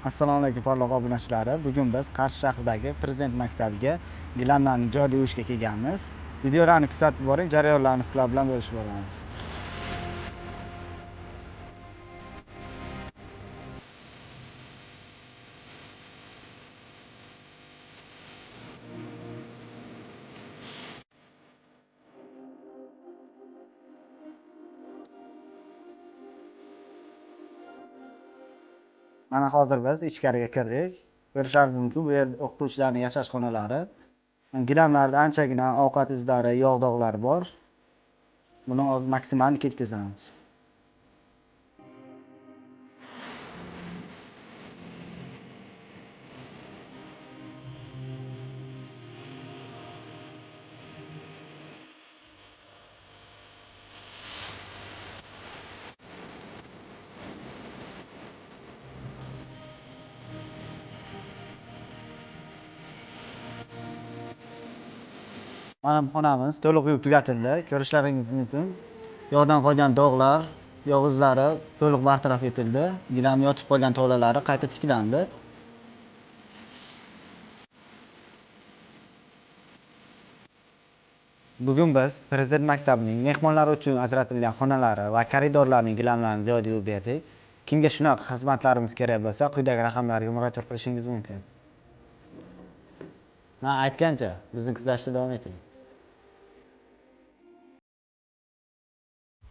Assalomu alaykum porloq obunachilari. Bugun biz Qarshi shahridagi Prezident maktabiga gilamlarni joyga uyushga kelganmiz. Videolarni kuzatib boring, jarayonlarni sizlar bilan bo'lishib boramiz. Mana hozir biz ichkariga kirdik. Ko'rishingiz mumkin, bu yer o'qituvchilarning yashash xonalari. Gilamlarda anchagina ovqat izlari, yog' dog'lari bor. Buni maksimal ketkazamiz. Mana bu xonamiz to'liq yuvib tugatildi. Ko'rishlaringiz mumkin. Yog'dan qolgan dog'lar, yog' izlari to'liq bartaraf etildi. Gilam yotib qolgan tolalari qayta tiklandi. Bugun biz Prezident maktabining mehmonlar uchun ajratilgan xonalari va koridorlarning gilamlarini joyida yuvib berdik. Kimga shunaqa xizmatlarimiz kerak bo'lsa, quyidagi raqamlarga murojaat qilishingiz mumkin. Aytgancha, bizni kuzatishda davom eting.